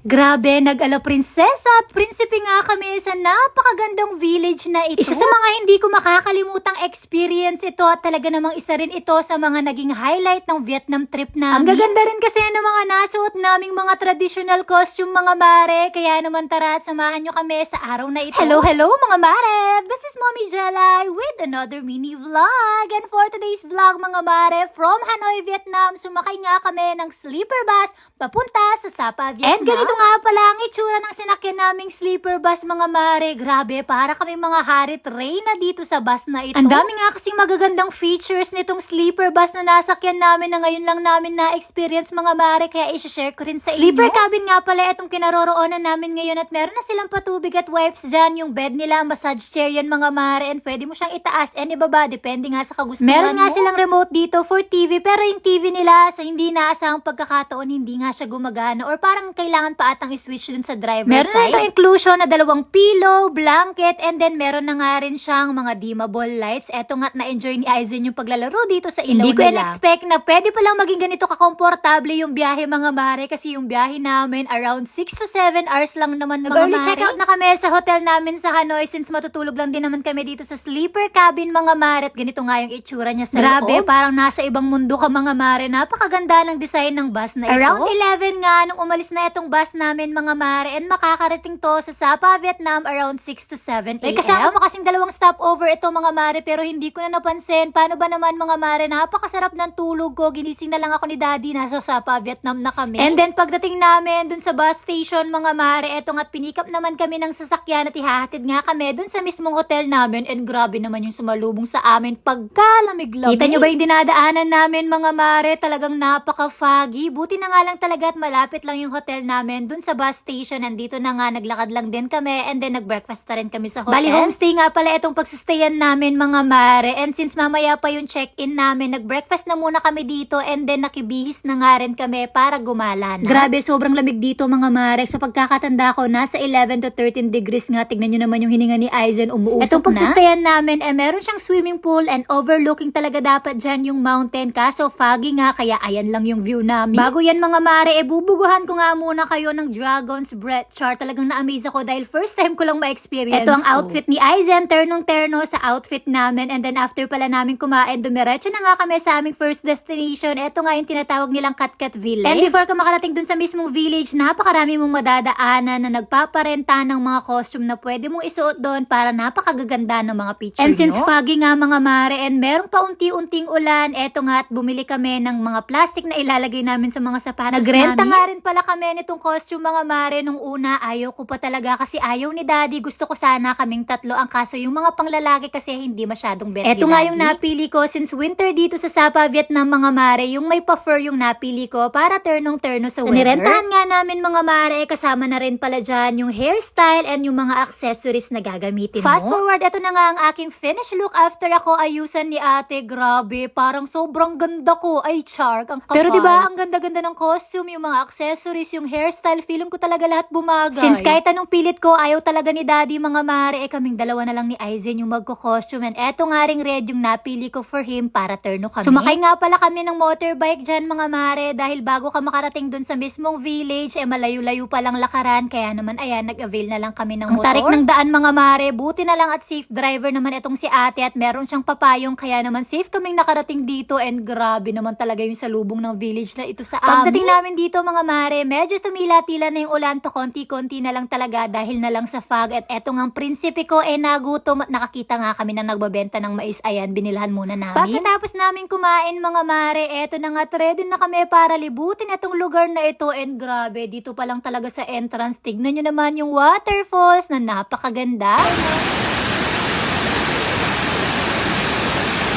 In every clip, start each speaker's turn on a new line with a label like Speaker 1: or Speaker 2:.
Speaker 1: Grabe, nag-ala prinsesa at prinsipe nga kami sa napakagandang village na ito. Isa sa mga hindi ko makakalimutang experience ito at talaga namang isa rin ito sa mga naging highlight ng Vietnam trip namin. Ang gaganda rin kasi ng mga nasuot naming mga traditional costume mga mare. Kaya naman tara at samahan nyo kami sa araw na ito. Hello mga mare! This is Mommy Jelay with another mini vlog. And for today's vlog mga mare, from Hanoi, Vietnam, sumakay nga kami ng sleeper bus papunta sa Sapa, Vietnam. And ganito nga pala ang itsura ng sinakyan naming sleeper bus mga mare. Grabe, para kami mga harit reyna dito sa bus na ito. Ang dami nga kasing magagandang features nitong sleeper bus na nasakyan namin na ngayon lang namin na-experience mga mare. Kaya i-share ko rin sa inyo. Sleeper cabin nga pala itong kinaroroonan namin ngayon at meron na silang patubig at wipes dyan. Yung bed nila, massage chair yan mga mare. And pwede mo siyang itaas and ibaba depende nga sa kagustuhan meron nga silang remote dito for TV pero yung TV nila sa hindi naasahang pagkakataon hindi nga siya gumagana or parang kailangan pa atang i-switch dun sa driver side. Meron na itong inclusion na 2 pillow, blanket, and then meron na nga rin siyang mga dimmable lights. Eto nga't na-enjoy ni Aizen yung paglalaro dito sa ilaw nila. Hindi ko in-expect na pwede palang maging ganito kakomportable yung biyahe mga mare kasi yung biyahe namin around 6 to 7 hours lang naman mga mare. Nag-early checkout na kami sa hotel namin sa Hanoi since matutulog lang din naman kami dito sa sleeper cabin mga mare at ganito nga yung itsura niya sa grabe, loob. Parang nasa ibang mundo ka mga mare. Napakaganda ng design ng bus na ito. Around 11 nga nung umalis na itong bus namin mga mare and makakarating to sa Sapa, Vietnam around 6 to 7 a.m. May kasama kasing 2 stopover ito mga mare pero hindi ko na napansin. Paano ba naman mga mare? Napakasarap ng tulog ko. Ginising na lang ako ni Daddy. Nasa Sapa, Vietnam na kami. And then pagdating namin dun sa bus station mga mare, eto nga't pinikap naman kami ng sasakyan at ihahatid nga kami dun sa mismong hotel namin and grabe naman yung sumalubong sa amin pagkalamig-lamig. Kita nyo ba yung dinadaanan namin mga mare? Talagang napaka-foggy. Buti na nga lang talaga at malapit lang yung hotel namin dun sa bus station. Nandito na nga, naglakad lang din kami and then nag-breakfast na rin kami sa hotel. Bali, homestay nga pala itong pagsustayan namin mga mare. And since mamaya pa yung check-in namin, nag-breakfast na muna kami dito and then nakibihis na nga rin kami para gumala na. Grabe, sobrang lamig dito mga mare. Sa pagkakatanda ko, nasa 11 to 13 degrees nga. Tignan nyo naman yung hininga ni Aizen, umuusok na. Itong pagsustayan namin, meron siyang swimming pool and overlooking talaga dapat dyan yung mountain. Kaso foggy nga, kaya ayan lang yung view namin. Bago yan mga mare, bubuguhan ko nga muna kayo ng Dragon's Breath chart. Talagang na-amaze ako dahil first time ko lang ma-experience. Ito ang outfit ni Aizen, ternong-terno sa outfit namin. And then after pala namin kumain, dumiretso na nga kami sa aming first destination. Ito nga yung tinatawag nilang Katkat Village. And before ka makarating dun sa mismong village, napakarami mong madadaanan na nagpaparenta ng mga costume na pwede mong isuot doon para napakagaganda ng mga picture. And since foggy nga mga mare and merong paunti-unting ulan, eto nga at bumili kami ng mga plastic na ilalagay namin sa mga sapatos namin. Nagrenta nga rin pala kami nitong costume mga mare. Nung una, ayaw ko pa talaga kasi ayaw ni Daddy. Gusto ko sana kaming 3. Ang kaso yung mga panglalaki kasi hindi masyadong bet. Eto nga yung napili ko since winter dito sa Sapa, Vietnam mga mare. Yung may pa-fur yung napili ko para ternong-terno sa weather. Nirentahan nga namin mga mare, kasama na rin pala dyan yung hairstyle and yung mga accessories na gagamitin mo. Fast forward, eto na nga ang aking finished look after ako ayusan ni ate. Grabe, parang sobrang ganda ko. Ay, chark. Ang kapal. Pero diba, ang ganda-ganda ng costume, yung mga accessories, yung hairstyle, feeling ko talaga lahat bumagay. Since kahit anong pilit ko, ayaw talaga ni Daddy mga mare, kaming 2 na lang ni Aizen yung magko-costume. And eto nga ring red yung napili ko for him para terno kami. Sumakay nga pala kami ng motorbike dyan mga mare dahil bago ka makarating dun sa mismong village, malayo-layo palang lakaran. Kaya naman, ayan, nag-avail na lang kami ng motor. Ang tarik ng daan mga mare, buti na lang at safe driver naman itong si ate at meron siyang papayong kaya naman safe kaming nakarating dito and grabe naman talaga yung salubong ng village na ito sa amin. Pagdating namin dito mga mare, medyo tumila-tila na yung ulan, pa konti-konti na lang talaga dahil na lang sa fog at eto nga ang prinsipe ko nagutom at nakakita nga kami na nagbabenta ng mais. Ayan, binilhan muna namin. Pagkatapos namin kumain mga mare, eto na nga ready na kami para libutin itong lugar na ito and grabe, dito pa lang talaga sa entrance, tignan nyo naman yung waterfalls na napakaganda.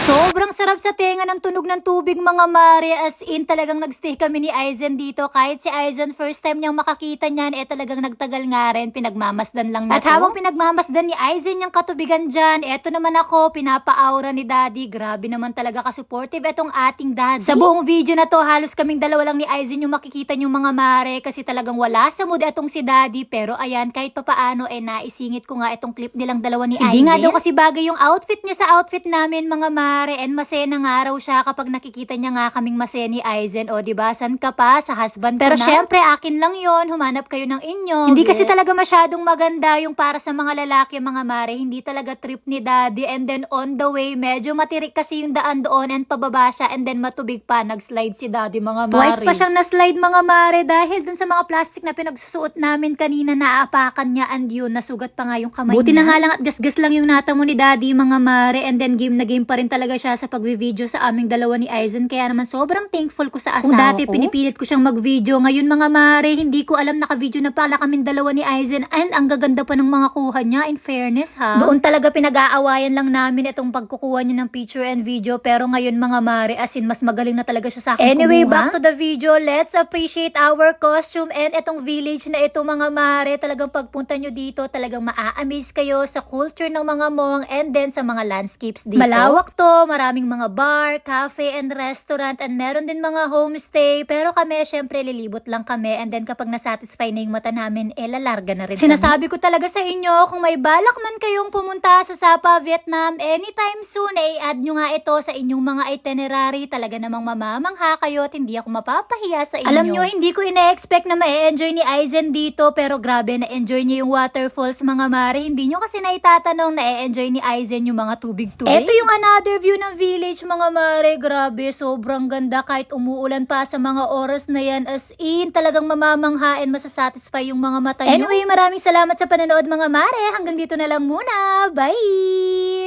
Speaker 1: Sobrang sarap sa tenga ng tunog ng tubig mga mare, as in talagang nagstay kami ni Aizen dito. Kahit si Aizen first time niyang makakita niyan, talagang nagtagal nga rin, pinagmamasdan lang na. At habang pinagmamasdan ni Aizen yung katubigan dyan, eto naman ako, pinapa-aura ni Daddy. Grabe naman talaga ka-supportive etong ating Daddy. Sa buong video na to, halos kaming 2 lang ni Aizen yung makikita yung mga mare kasi talagang wala sa mood etong si Daddy. Pero ayan, kahit papaano, naisingit ko nga itong clip nilang 2 ni Aizen. Hindi nga daw kasi bagay yung outfit niya sa outfit namin mga mare. mare, and masaya na nga raw siya kapag nakikita niya nga kaming masaya ni Aizen. O diba, san ka pa? Sa husband ko na. Pero syempre, akin lang yon, humanap kayo ng inyo. Hindi kasi talaga masyadong maganda yung para sa mga lalaki, mga mare. Hindi talaga trip ni daddy, and then on the way, medyo matirik kasi yung daan doon, and pababa siya, and then matubig pa, nag-slide si daddy, mga mare. Twice pa siyang na-slide, mga mare, dahil dun sa mga plastic na pinagsusuot namin kanina, naaapakan niya, and yun, nasugat pa nga yung kamay niya. Buti na nga lang at gasgas lang yung natamo ni daddy, mga mare, and then game na game pa rin talaga siya sa pag-video sa aming dalawa ni Aizen, kaya naman sobrang thankful ko sa asawa ko. Kung dati pinipilit ko siyang mag-video, ngayon mga mare, hindi ko alam naka-video na pala kaming dalawa ni Aizen, and ang gaganda pa ng mga kuha niya, in fairness ha. Doon talaga pinag-aawayan lang namin itong pagkukuha niya ng picture and video, pero ngayon mga mare, as in mas magaling na talaga siya sa akin. Anyway, back to the video, let's appreciate our costume and itong village na ito, mga mare. Talagang pagpunta nyo dito, talagang maa-amaze kayo sa culture ng mga Hmong, and then sa mga landscapes dito. Malawak to, maraming mga bar, cafe, and restaurant, and meron din mga homestay, pero kami syempre lilibot lang kami, and then kapag nasatisfy na yung mata namin, lalarga na rin. Sinasabi ko talaga sa inyo, kung may balak man kayong pumunta sa Sapa, Vietnam anytime soon, i-add nyo nga ito sa inyong mga itinerary. Talaga namang mamamangha kayo at hindi ako mapapahiya sa inyo. Alam nyo, hindi ko ina-expect na ma-enjoy ni Aizen dito, pero grabe, na-enjoy niya yung waterfalls, mga mare. Hindi nyo kasi naitatanong na-enjoy ni Aizen yung mga tubig-tubig. Ito yung another view ng village, mga mare. Grabe, sobrang ganda kahit umuulan pa sa mga oras na yan. As in, talagang mamamanghain, masasatisfy yung mga mata nyo. Anyway, maraming salamat sa panonood, mga mare. Hanggang dito na lang muna. Bye!